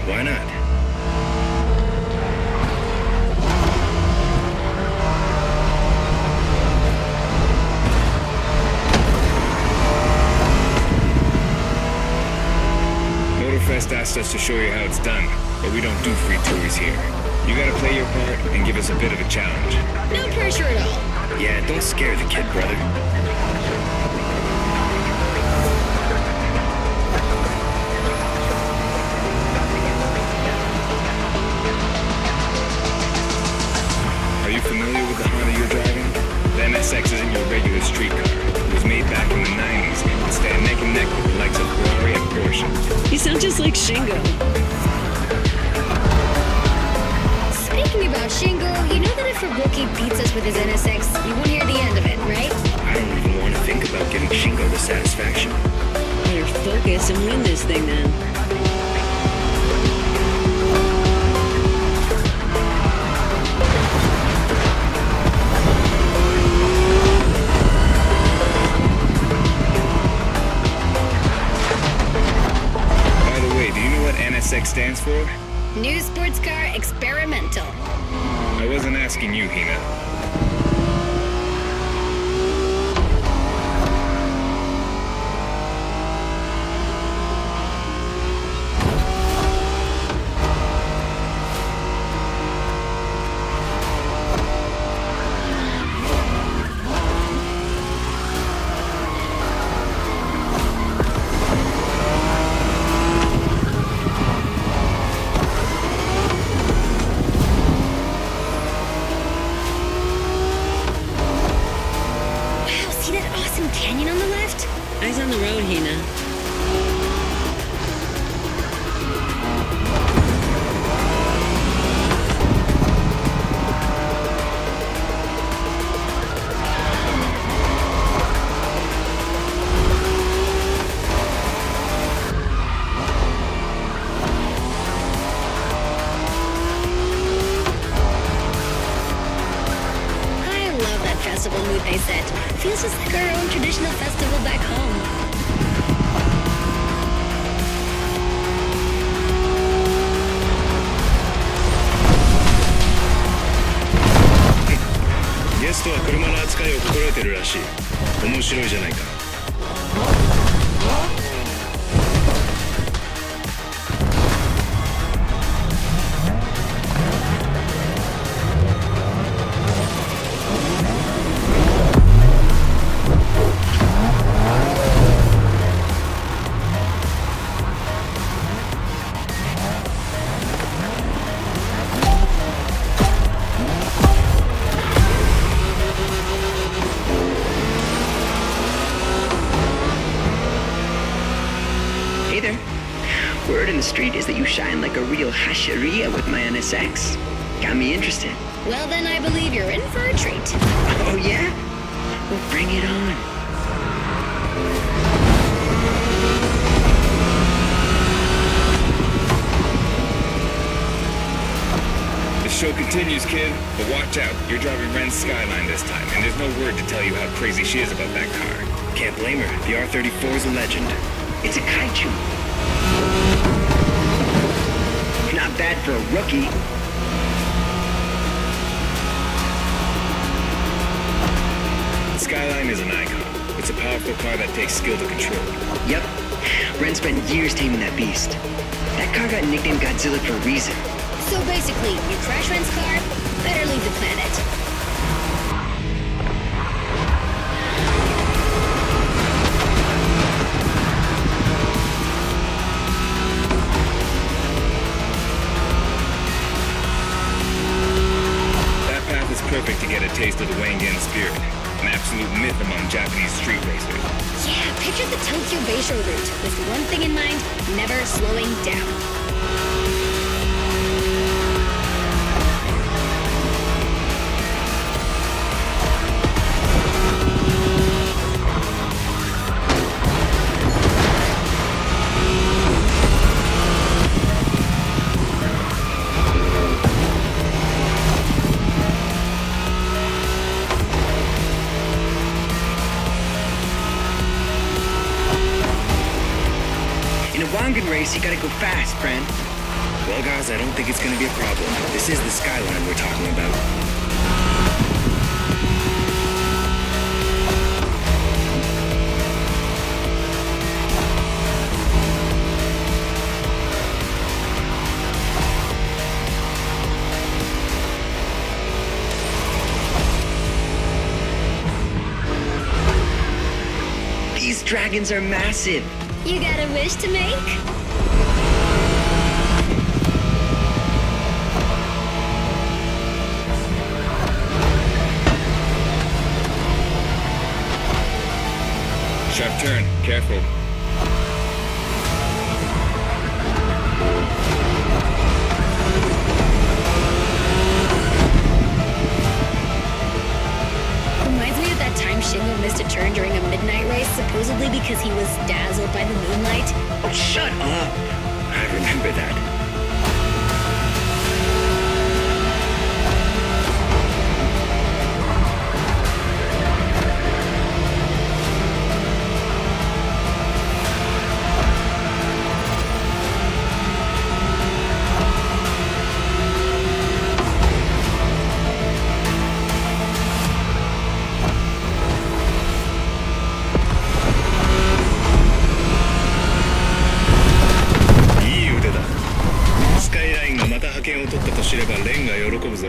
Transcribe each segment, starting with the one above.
why not? MotorFest asked us to show you how it's done, but we don't do free tours here. You gotta play your part and give us a bit of a challenge. No pressure at all. Yeah, don't scare the kid, brother. Are you familiar with the Honda you're driving? The NSX isn't your regular street car. It was made back in the 90s and stand neck and neck with the likes of Ferrari and Porsche. You sound just like Shingo. Speaking about Shingo, you know that if a rookie beats us with his NSX, you won't hear the end of it, right? I don't even want to think about giving Shingo the satisfaction. Better focus and win this thing then. By the way, do you know what NSX stands for? New sports car experimental. I wasn't asking you, Hina. Canyon on the left? Eyes on the road, Hina. I love that festival mood they set. Feels just like our own traditional festival back home.ゲストは車の扱いを心得てるらしい。面白いじゃないか。Hey there. Word in the street is that you shine like a real hasheria with my NSX. Got me interested. Well, then I believe you're in for a treat. Oh, yeah? Well, bring it on. The show continues, kid, but watch out. You're driving Ren's Skyline this time, and there's no word to tell you how crazy she is about that car. Can't blame her. The R34 is a legend. It's a kaiju. Not bad for a rookie. The Skyline is an icon. It's a powerful car that takes skill to control. Yep. Ren spent years taming that beast. That car got nicknamed Godzilla for a reason. So basically, you crash Ren's car, better leave the planet. That path is perfect to get a taste of the Wangan spirit, an absolute myth among Japanese street racers. Yeah, picture the Tokyo Bayshore route, with one thing in mind, never slowing down. In a Wangan race, you gotta go fast, friend. Well, guys, I don't think it's gonna be a problem. This is the skyline we're talking about. These dragons are massive. You got a wish to make? Sharp turn. Careful. Reminds me of that time Shingo missed a turn during a midnight race, supposedly because he was dazzled by the moonlight. Oh, shut up. I remember that.いい腕だ。スカイラインがまた覇権を取ったと知ればレンが喜ぶぞ。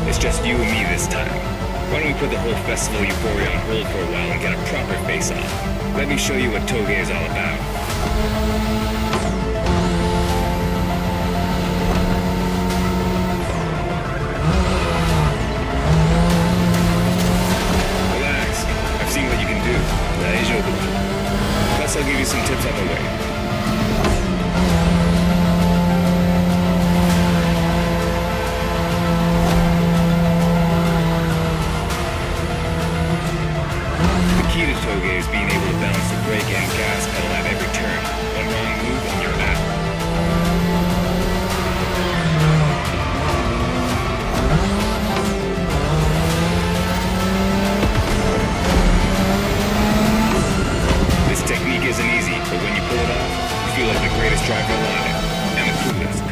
It's just you and me this time. Why don't we put the whole festival euphoria on hold for a while and get a proper face-off? Let me show you what Toge is all about. Relax. I've seen what you can do. Daijoubu. Plus, I'll give you some tips on the way. The key to Toge is being able to balance the brake and gas pedal at every turn. One wrong move and you're out. This technique isn't easy, but when you pull it off, you feel like the greatest driver alive. And the coolest.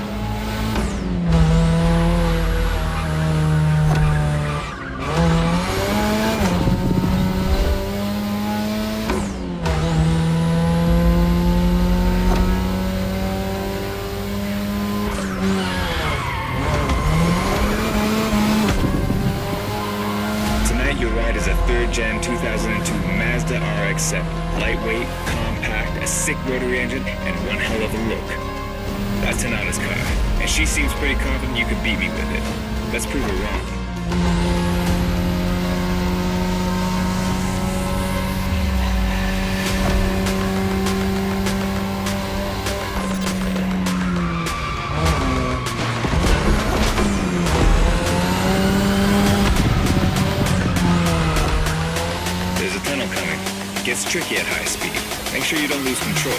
Tonight your ride is a 3rd Gen 2002 Mazda RX-7. Lightweight, compact, a sick rotary engine, and one hell of a look. That's Tanana's car, and she seems pretty confident you could beat me with it. Let's prove her wrong. There's a tunnel coming. It gets tricky at high speed. Make sure you don't lose control.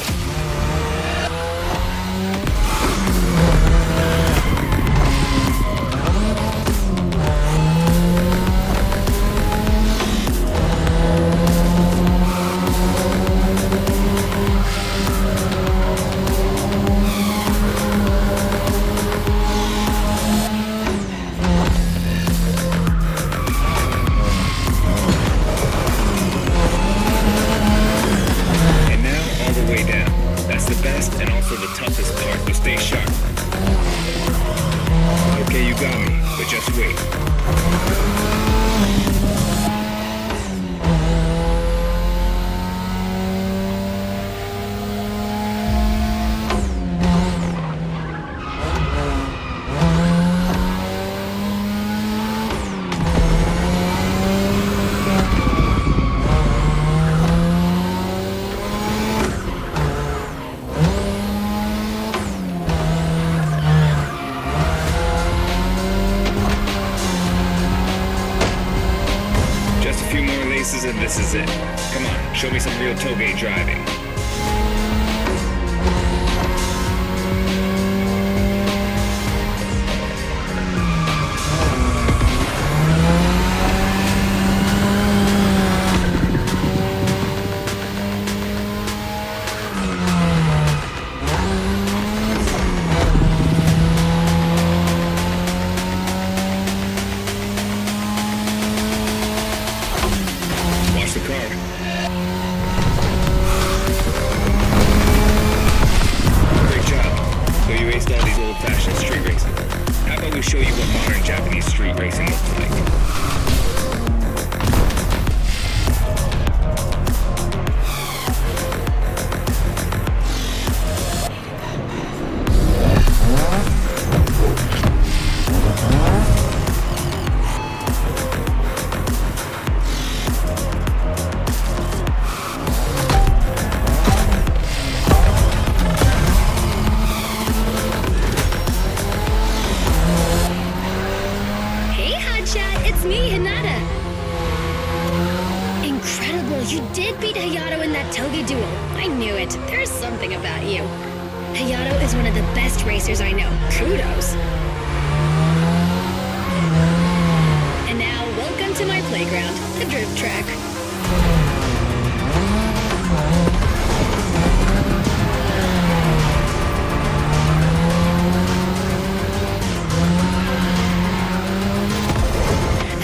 And now, all the way down. That's the best and also the toughest part, so stay sharp. Okay, you got me, but just wait. it. Come on, show me some real tailgate driving. Watch the car. Great job. Though you aced all these old-fashioned street racing. How about we show you what modern Japanese street racing looks like? Hey, Hotshot, it's me, Hinata. Incredible, you did beat Hayato in that toge duel. I knew it. There's something about you. Hayato is one of the best racers I know. Kudos. And now, welcome to my playground, the drift track.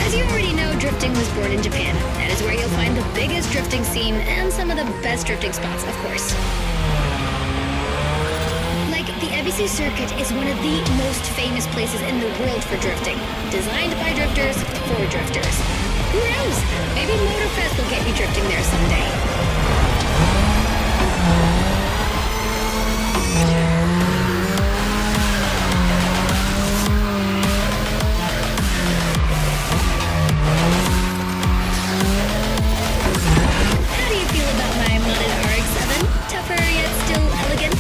As you already know, drifting was born in Japan. That is where you'll find the biggest drifting scene and some of the best drifting spots, of course. Like, the Ebisu Circuit is one of the most famous places in the world for drifting. Designed by drifters, for drifters. Who knows? Maybe MotorFest will get you drifting there someday. How do you feel about my modded RX-7? Tougher yet still elegant?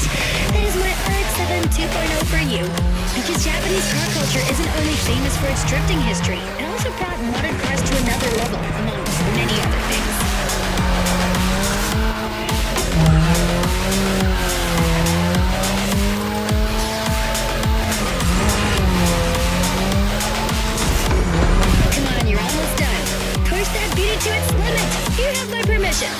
That is my RX-7 2.0 for you. Because Japanese car culture isn't only famous for its drifting history, it also brought modded cars to another level, among many other things. Come on, you're almost done. Push that beauty to its limit. You have my permission.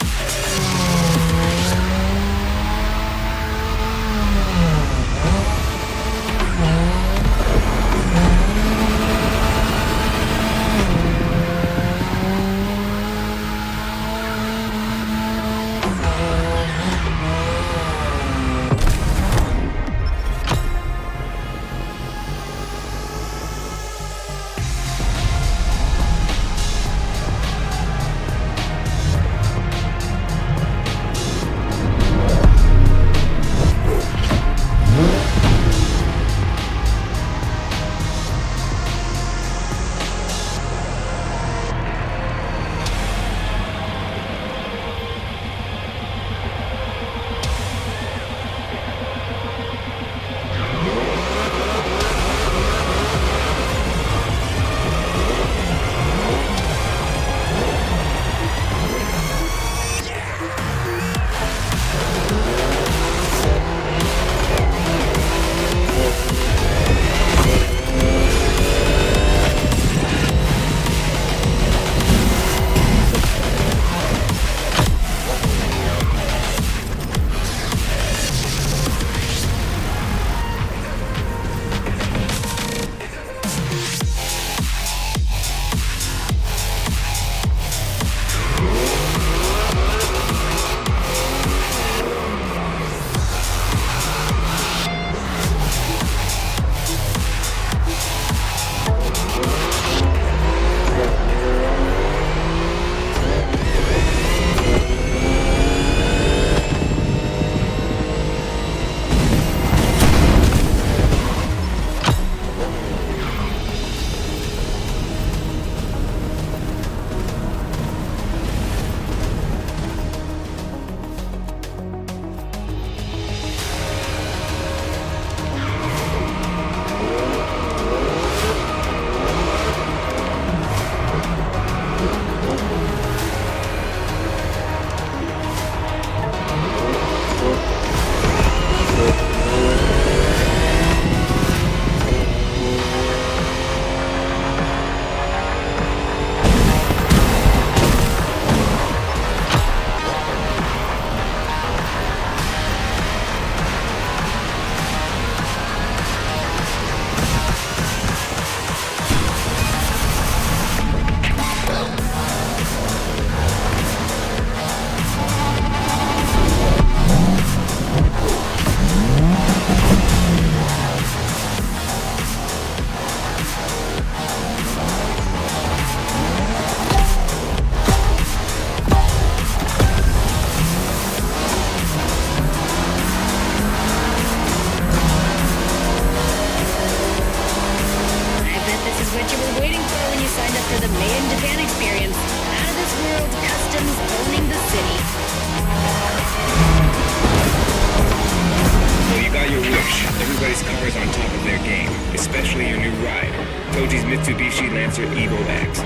race cars on top of their game, especially your new ride, Toji's Mitsubishi Lancer Evo X.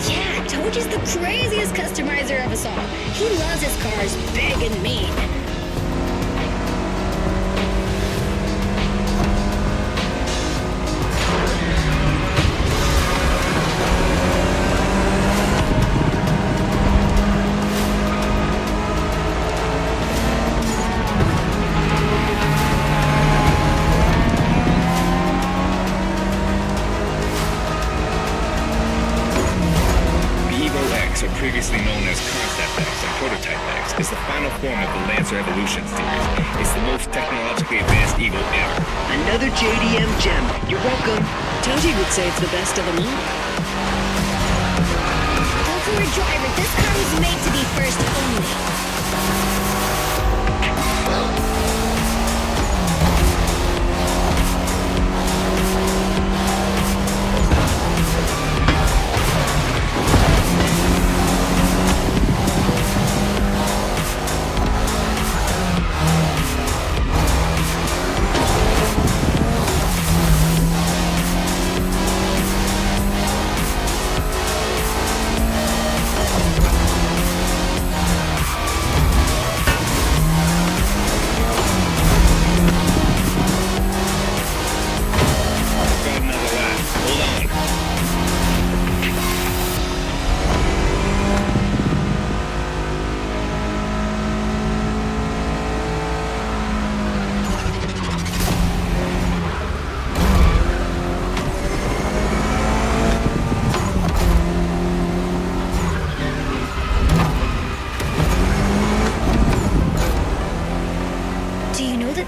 Yeah, Toji's the craziest customizer of us all. He loves his cars big and mean. Previously known as Concept X and Prototype X, is the final form of the Lancer Evolution series. It's the most technologically advanced Evo ever. Another JDM gem. You're welcome. Toji would say it's the best of them all. Go for a driver. This car was made to be first only.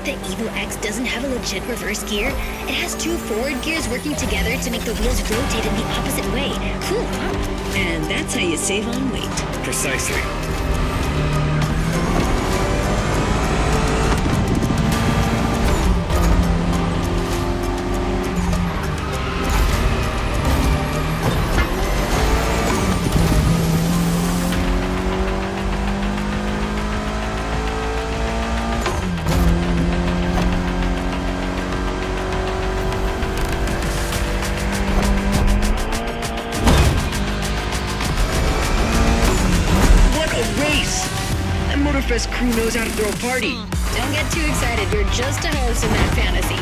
The Evo X doesn't have a legit reverse gear. It has two forward gears working together to make the wheels rotate in the opposite way. Cool, huh? And that's how you save on weight. Precisely. MotorFest crew knows how to throw a party. Don't get too excited. You're just a host in that fantasy.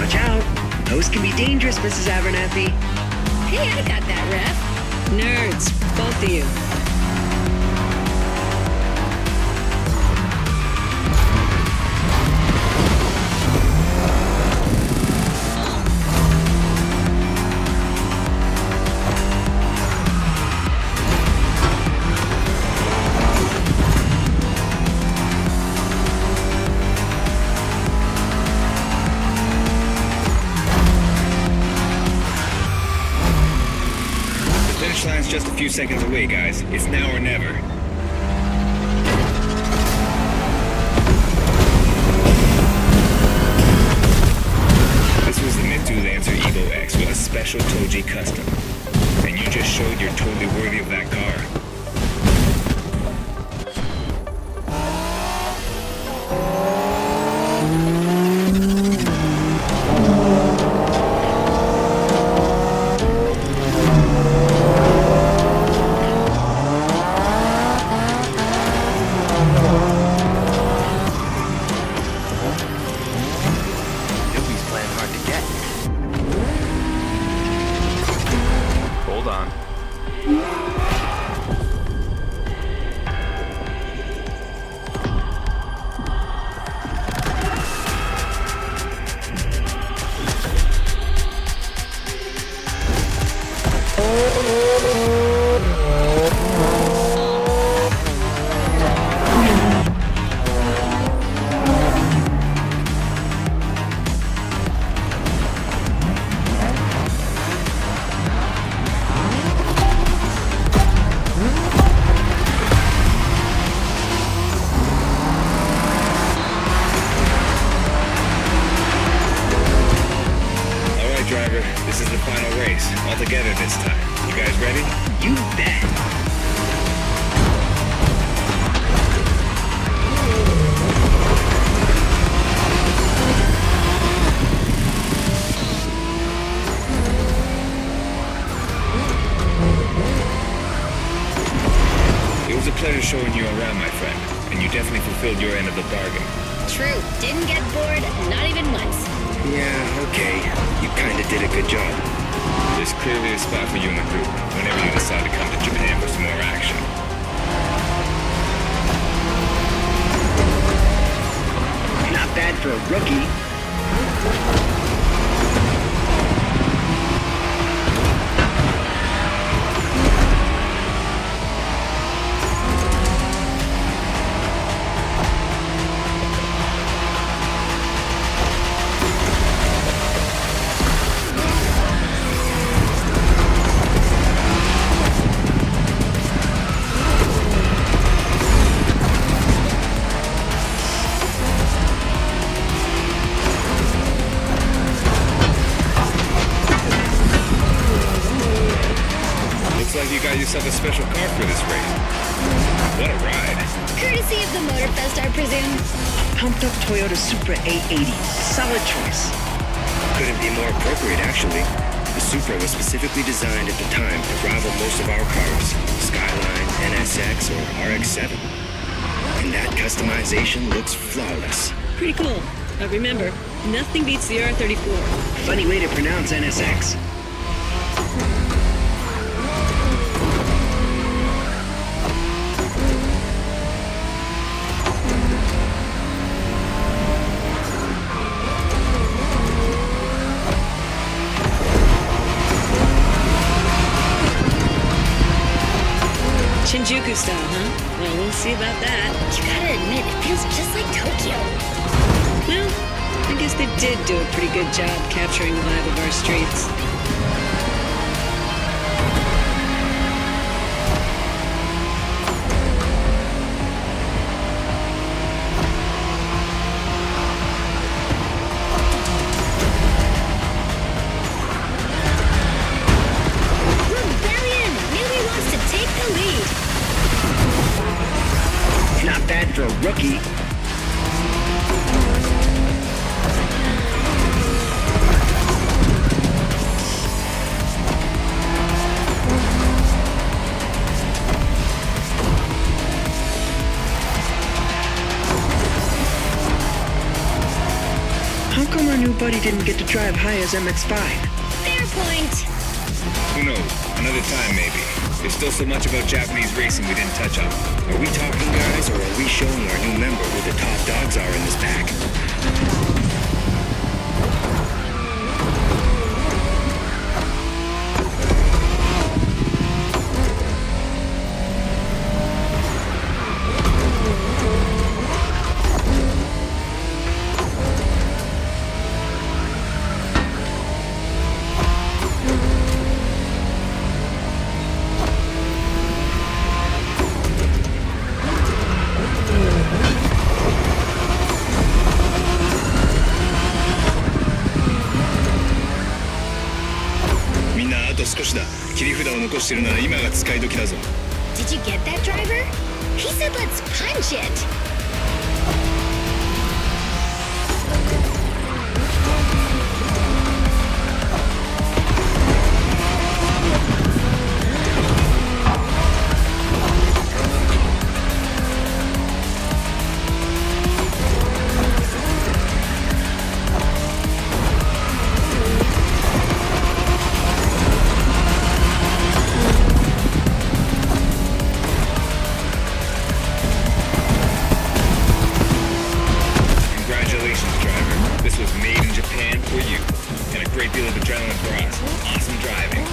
Watch out. Hosts can be dangerous, Mrs. Abernathy. Hey, I got that, ref. Nerds, both of you. Line's just a few seconds away, guys. It's now or never. This was the Mitsu Lancer Evo X with a special Toji custom. And you just showed you're totally worthy of that car. This is the final race, all together this time. You guys ready? You bet. bored, not even once. Yeah, okay. You kinda did a good job. There's clearly a spot for you in the group whenever you decide to come to Japan for some more action. Not bad for a rookie. Looks like you got yourself a special car for this race. What a ride. Courtesy of the MotorFest, I presume. Pumped up Toyota Supra A80. Solid choice. Couldn't be more appropriate, actually. The Supra was specifically designed at the time to rival most of our cars, Skyline, NSX, or RX-7. And that customization looks flawless. Pretty cool. But remember, nothing beats the R34. Funny way to pronounce NSX. Shinjuku style, huh? Well, we'll see about that. You gotta admit, it feels just like Tokyo. Well, I guess they did do a pretty good job capturing the vibe of our streets. Rebellion! Newbie wants to take the lead. Not bad for a rookie. How come our new buddy didn't get to drive high as MX-5? Fair point. Who knows? Another time, maybe. There's still so much about Japanese racing we didn't touch on. Are we talking, guys, or are we showing our new member who the top dogs are in this pack? Did you get that, driver? He said let's punch it. Congratulations, driver. This was made in Japan for you. And a great deal of adrenaline for us. Awesome driving.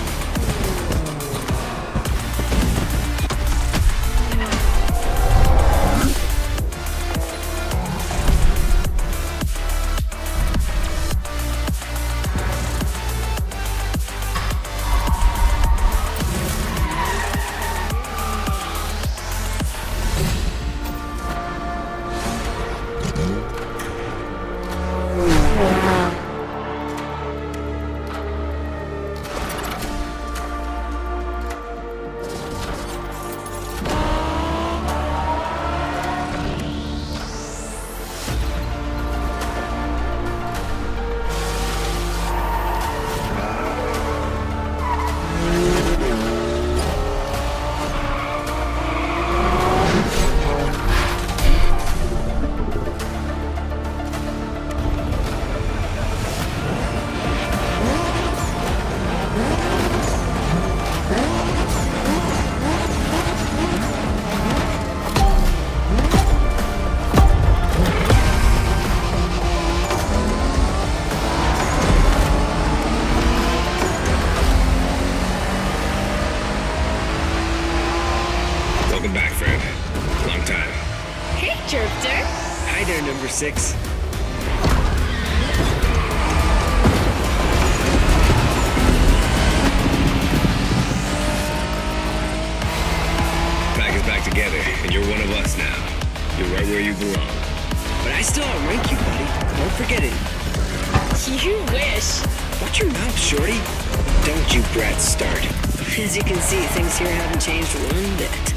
6. Pack is back together, and you're one of us now. You're right where you belong. But I still outrank you, buddy. Don't forget it. You wish. Watch your mouth, shorty. Don't you brats start. As you can see, things here haven't changed one bit.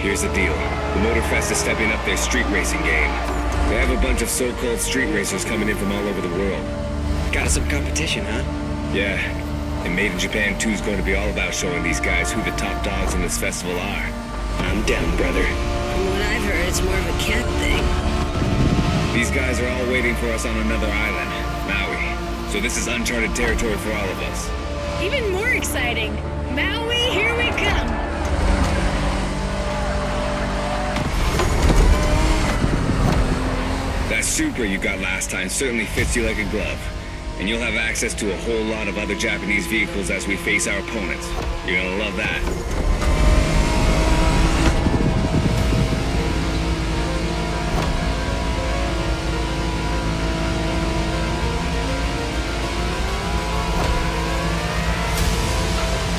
Here's the deal. The MotorFest is stepping up their street racing game. They have a bunch of so-called street racers coming in from all over the world. Got us some competition, huh? Yeah. And Made in Japan 2 is going to be all about showing these guys who the top dogs in this festival are. I'm down, brother. From what I've heard, it's more of a cat thing. These guys are all waiting for us on another island, Maui. So this is uncharted territory for all of us. Even more exciting. Maui, here we come. That Supra you got last time certainly fits you like a glove. And you'll have access to a whole lot of other Japanese vehicles as we face our opponents. You're gonna love that.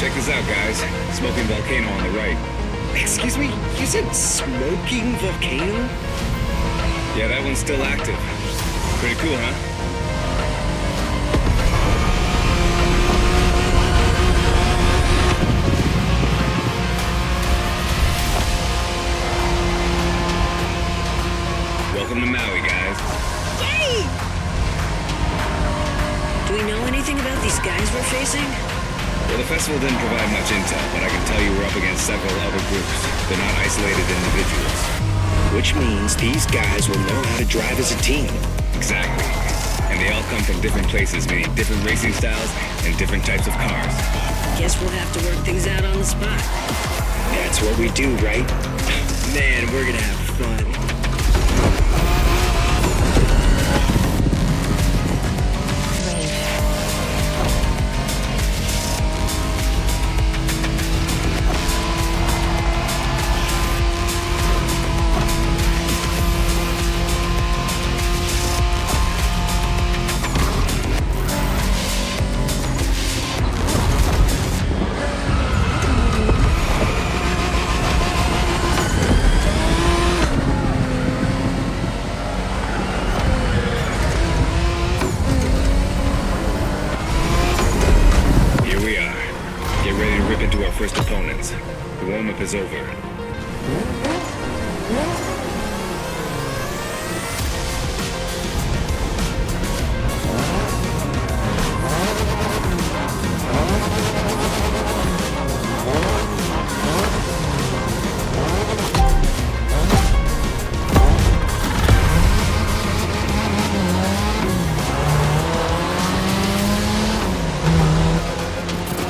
Check this out, guys. Smoking volcano on the right. Excuse me? You said smoking volcano? Yeah, that one's still active. Pretty cool, huh? Welcome to Maui, guys. Yay! Do we know anything about these guys we're facing? Well, the festival didn't provide much intel, but I can tell you we're up against several other groups. They're not isolated individuals. Which means these guys will know how to drive as a team. Exactly. And they all come from different places, meaning different racing styles and different types of cars. Guess we'll have to work things out on the spot. That's what we do, right? Man, we're gonna have fun. First opponents. The warm-up is over.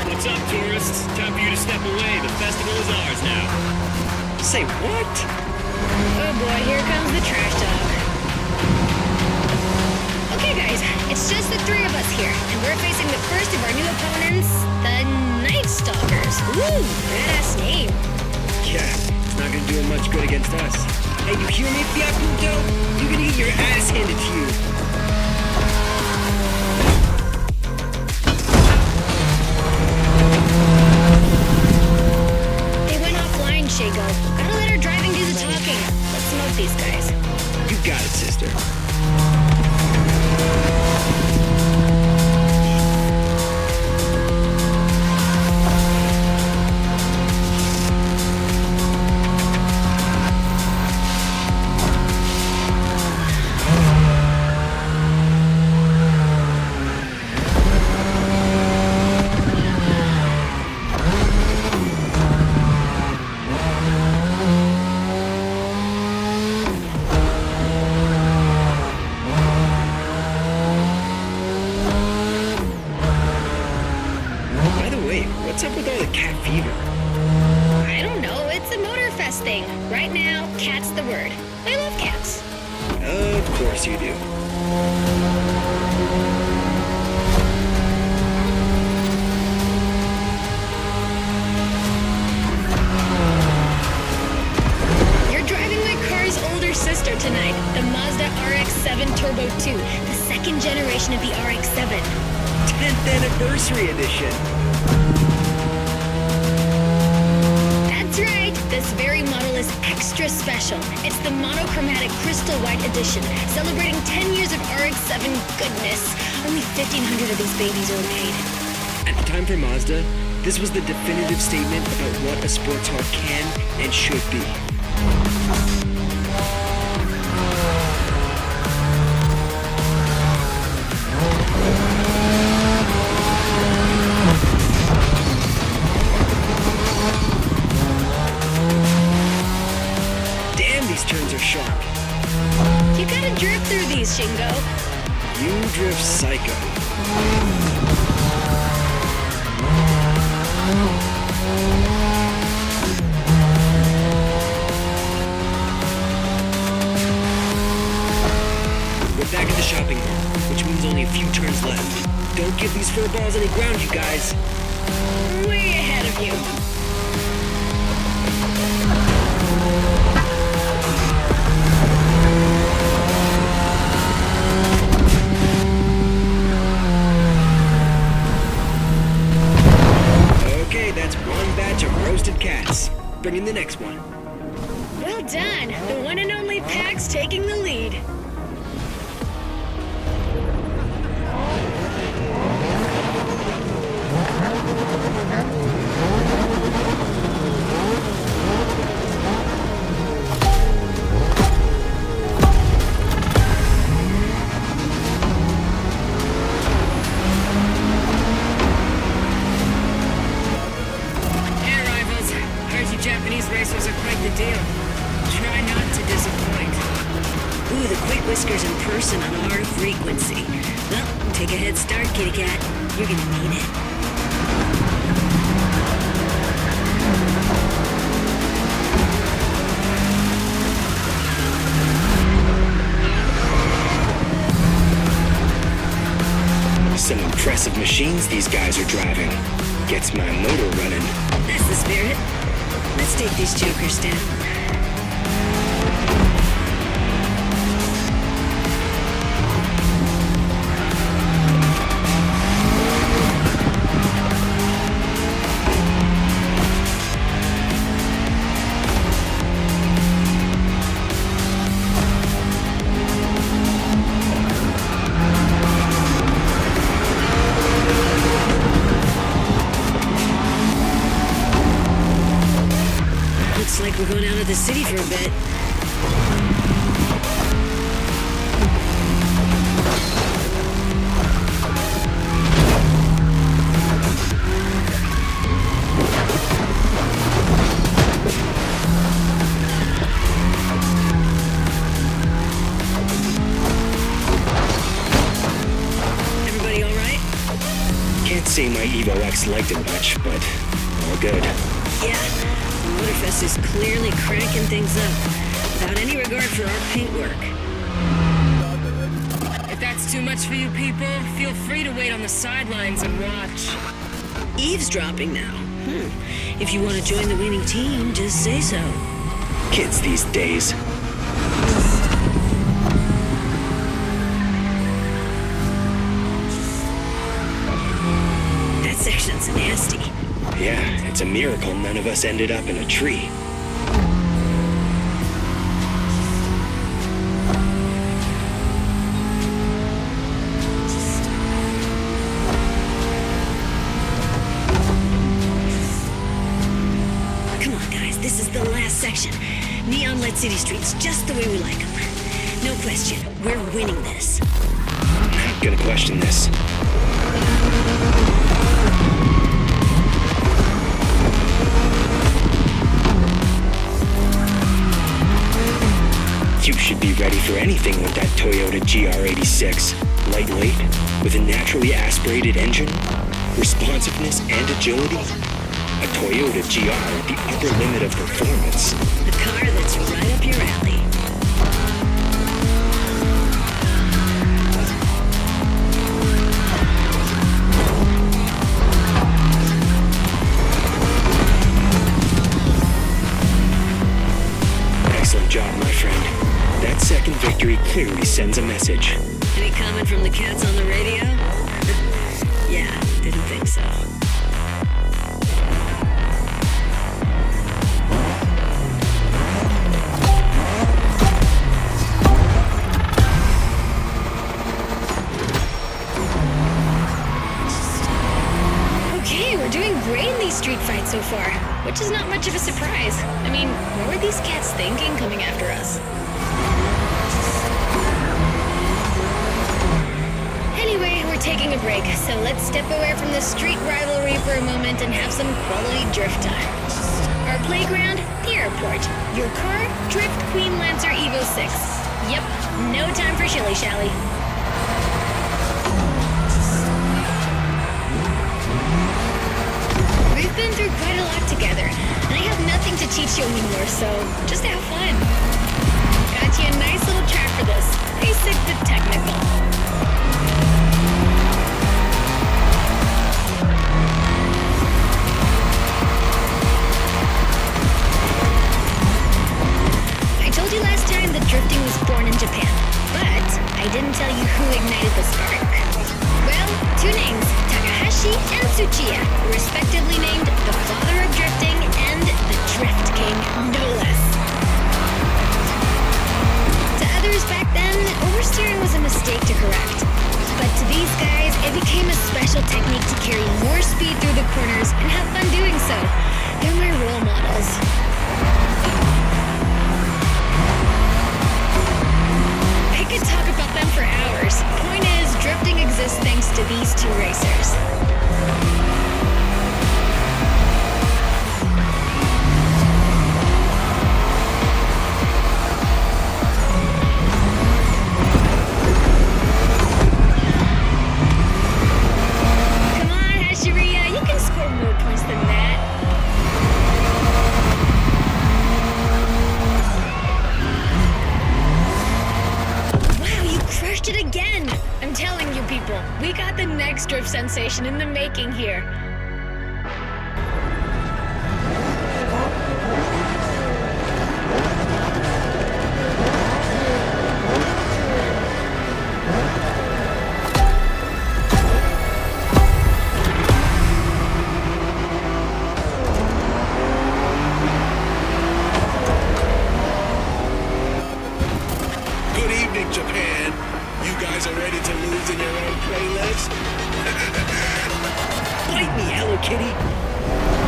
What's up, tourists? Time for you to step away. The festival is ours now. Say what? Oh boy, here comes the trash talk. Okay guys, it's just the three of us here, and we're facing the first of our new opponents, the Night Stalkers. Woo, badass name. Yeah, it's not gonna do him much good against us. Hey, you hear me, Fiaputo? You're gonna get your ass handed to you. They went offline, Shago. Gotta let our driving do the talking. Let's smoke these guys. You got it, sister. What's up with all the cat fever? I don't know, it's a MotorFest thing. Right now, cat's the word. I love cats. Of course you do. You're driving my car's older sister tonight, the Mazda RX-7 Turbo 2, the second generation of the RX-7. 10th anniversary edition. That's right, this very model is extra special. It's the monochromatic crystal white edition, celebrating 10 years of RX-7 goodness. Only 1,500 of these babies were made. At the time for Mazda, this was the definitive statement about what a sports car can and should be. Damn, these turns are sharp. You gotta drift through these, Shingo. You drift psycho. We're back at the shopping mall, which means only a few turns left. Don't give these fur balls any ground, you guys. Way ahead of you. Okay, that's one batch of roasted cats. Bring in the next one. Well done. The one and only Pax taking the lead. Hey, rivals. Heard you Japanese racers are quite the deal. Try not to disappoint. Ooh, the quick whiskers in person on a hard frequency. Well, take a head start, kitty cat. You're gonna need it. Some impressive machines these guys are driving. Gets my motor running. That's the spirit. Let's take these jokers down. Looks like we're going out of the city for a bit. Everybody all right? Can't say my Evo X liked it much, but all good. Yeah, MotorFest is clearly cranking things up, without any regard for our paintwork. If that's too much for you people, feel free to wait on the sidelines and watch. Eavesdropping now. If you want to join the winning team, just say so. Kids these days. That section's nasty. Yeah, it's a miracle none of us ended up in a tree. Come on, guys, this is the last section. Neon lit city streets, just the way we like them. No question, we're winning this. Not gonna question this. You should be ready for anything with that Toyota GR86. Lightweight, with a naturally aspirated engine, responsiveness, and agility? A Toyota GR at the upper limit of performance. A car that's right up your alley. Excellent job, my friend. That second victory clearly sends a message. Any comment from the cats on the radio? Yeah, didn't think so. Okay, we're doing great in these street fights so far, which is not much of a surprise. I mean, what were these cats thinking coming after us? Anyway, we're taking a break, so let's step away from the street rivalry for a moment and have some quality drift time. Our playground, the airport. Your car, Drift Queen Lancer Evo 6. Yep, no time for shilly-shally. We've been through quite a lot together, and I have nothing to teach you anymore, so just have fun. Got you a nice little track for this. Basic but technical. I told you last time that drifting was born in Japan, but I didn't tell you who ignited the spark. Well, two names, Takahashi and Tsuchiya, respectively named the father of drifting and the Drift King, no less. To others back then, oversteering was a mistake to correct. But to these guys, it became a special technique to carry more speed through the corners and have fun doing so. They're my role models. I could talk about them for hours. Point is, drifting exists thanks to these two racers. Come on, Hashiriya, you can score more points than that. Wow, you crushed it again! I'm telling you people, we got the next drift sensation in the making here. Good evening, Japan. You guys are ready to lose in your own playlist? Bite me, Hello Kitty.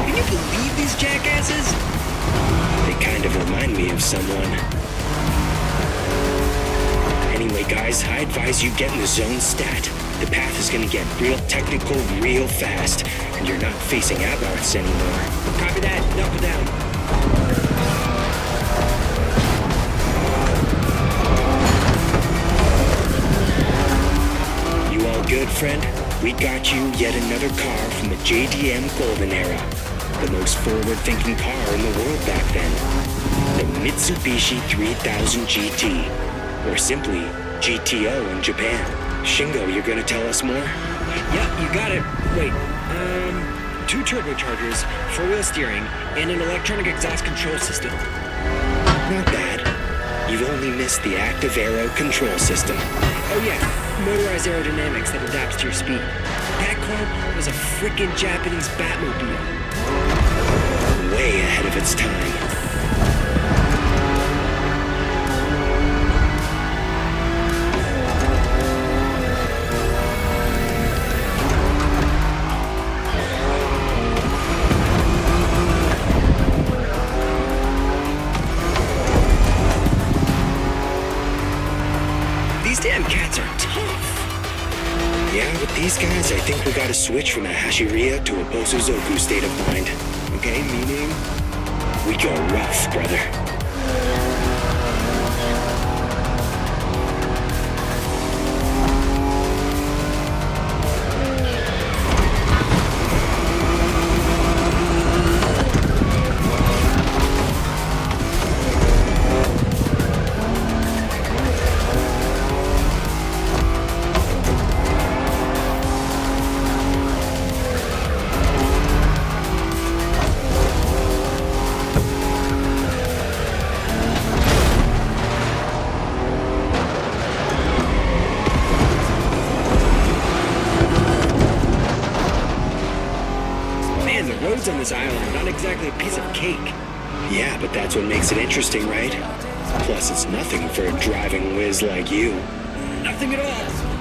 Can you believe these jackasses? They kind of remind me of someone. Anyway, guys, I advise you get in the zone stat. The path is gonna get real technical real fast, and you're not facing abarths anymore. Copy that. Knuckle down. You all good, friend? We got you yet another car from the JDM Golden Era. The most forward-thinking car in the world back then. The Mitsubishi 3000 GT. Or simply, GTO in Japan. Shingo, you're gonna tell us more? Yep, you got it. Wait, 2 turbochargers, 4-wheel steering, and an electronic exhaust control system. Not bad. You've only missed the active aero control system. Oh yeah, motorized aerodynamics that adapts to your speed. That car was a freaking Japanese Batmobile. Way ahead of its time. These damn cats are tough. Yeah, with these guys, I think we gotta switch from a Hashiriya to a Bosuzoku state of mind. Okay, meaning? We go rough, brother. on this island, not exactly a piece of cake. Yeah, but that's what makes it interesting, right? Plus, it's nothing for a driving whiz like you. Nothing at all.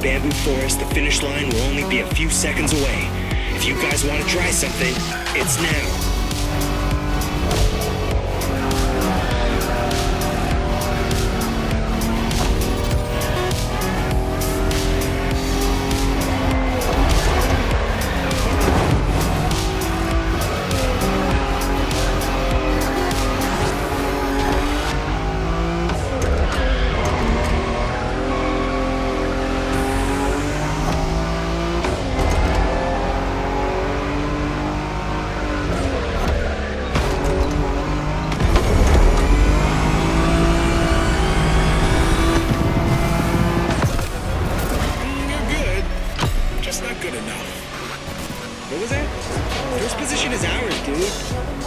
Bamboo forest, the finish line will only be a few seconds away. If you guys want to try something, it's now.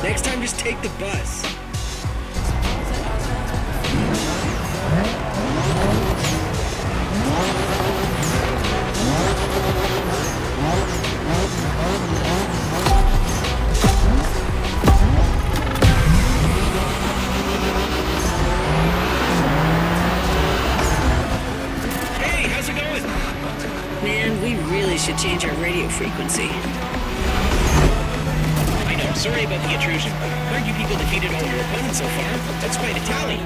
Next time, just take the bus. Hey, how's it going? Man, we really should change our radio frequency. Sorry about the intrusion. Heard you people defeated all your opponents so far. That's quite a tally.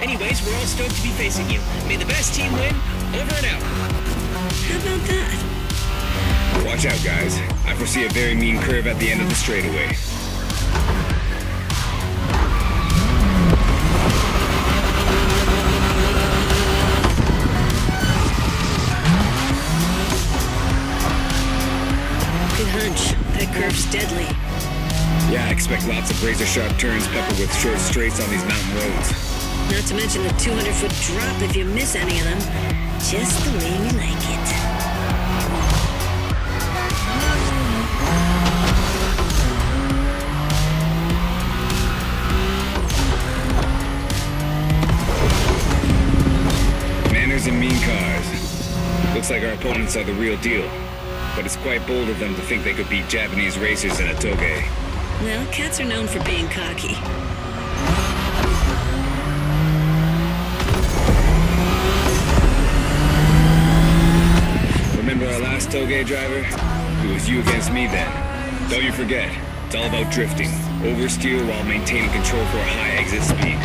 Anyways, we're all stoked to be facing you. May the best team win. Over and out. How about that? Watch out, guys. I foresee a very mean curve at the end of the straightaway. Good hunch. That curve's deadly. Yeah, I expect lots of razor-sharp turns peppered with short straights on these mountain roads. Not to mention the 200-foot drop if you miss any of them. Just the way we like it. Manners and mean cars. Looks like our opponents are the real deal. But it's quite bold of them to think they could beat Japanese racers in a toge. Well, cats are known for being cocky. Remember our last toge driver? It was you against me then. Don't you forget, it's all about drifting. Oversteer while maintaining control for a high exit speed.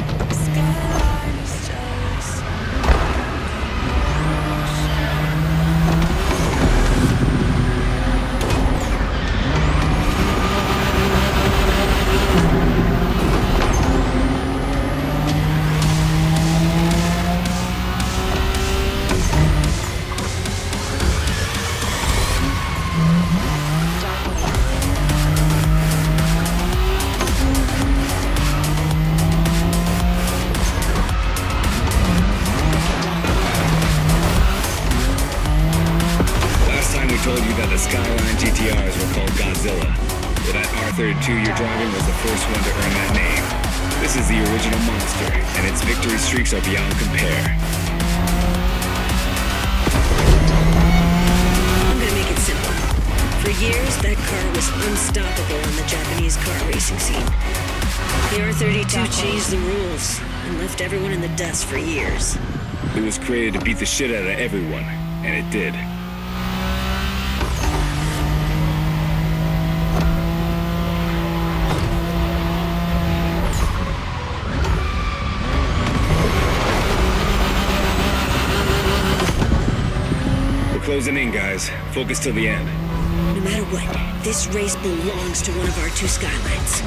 Told you that the Skyline GTRs were called Godzilla. Well, that R32 you're driving was the first one to earn that name. This is the original monster, and its victory streaks are beyond compare. I'm gonna make it simple. For years, that car was unstoppable on the Japanese car racing scene. The R32 changed the rules and left everyone in the dust for years. It was created to beat the shit out of everyone, and it did. Closing in, guys. Focus till the end. No matter what, this race belongs to one of our two Skylines.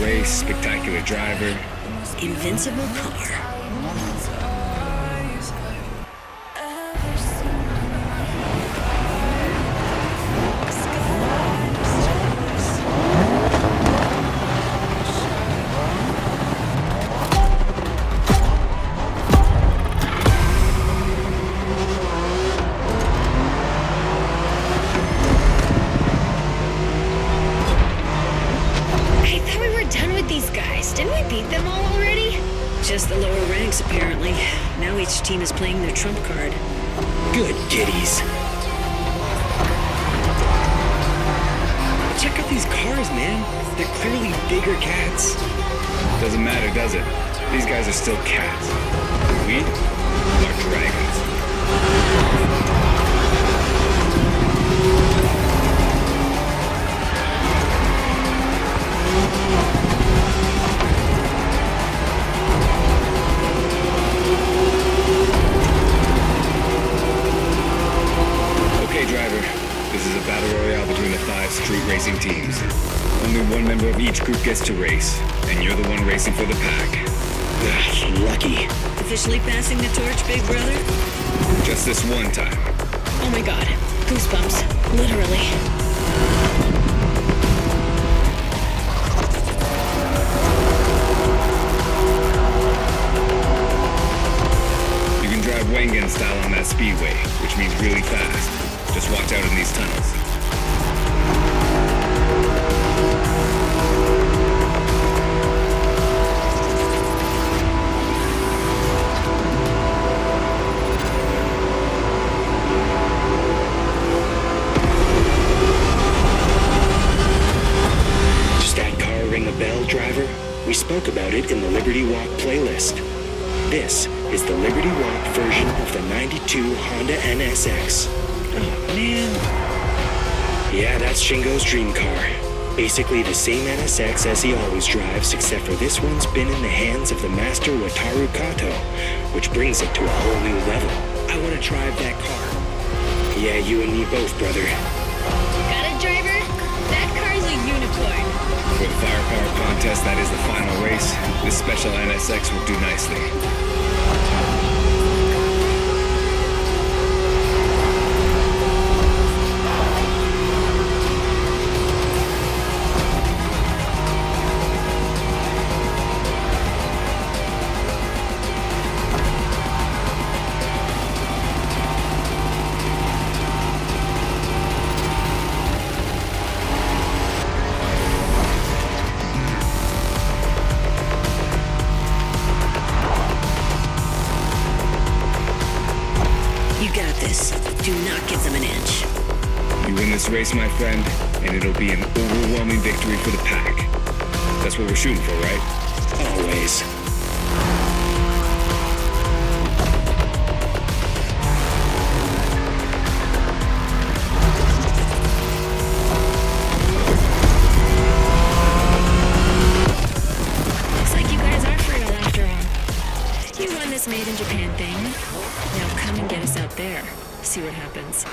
race, spectacular driver. Invincible car. I thought we were done with these guys. Didn't we beat them all already? Just the lower ranks, apparently. Now each team is playing their trump card. Good kitties. Check out these cars, man. They're clearly bigger cats. Doesn't matter, does it? These guys are still cats. We are dragons. Okay, driver. This is a battle royale between the 5 street racing teams. Only one member of each group gets to race, and you're the one racing for the pack. Ugh, lucky. Officially passing the torch, big brother? Just this one time. Oh my god. Goosebumps. Literally. You can drive Wengen style on that speedway, which means really fast. Just watch out in these tunnels. Does that car ring a bell, driver? We spoke about it in the Liberty Walk playlist. This is the Liberty Walk version of the 92 Honda NSX. Oh, man. Yeah, that's Shingo's dream car. Basically the same NSX as he always drives, except for this one's been in the hands of the master Wataru Kato, which brings it to a whole new level. I want to drive that car. Yeah, you and me both, brother. Got it, driver? That car's a unicorn. For the firepower contest that is the final race, this special NSX will do nicely. You got this. Do not give them an inch. You win this race, my friend, and it'll be an overwhelming victory for the pack. That's what we're shooting for, right? Always. Looks like you guys are for real after all. You won this made in Japan thing. Now come and get us out there. See what happens.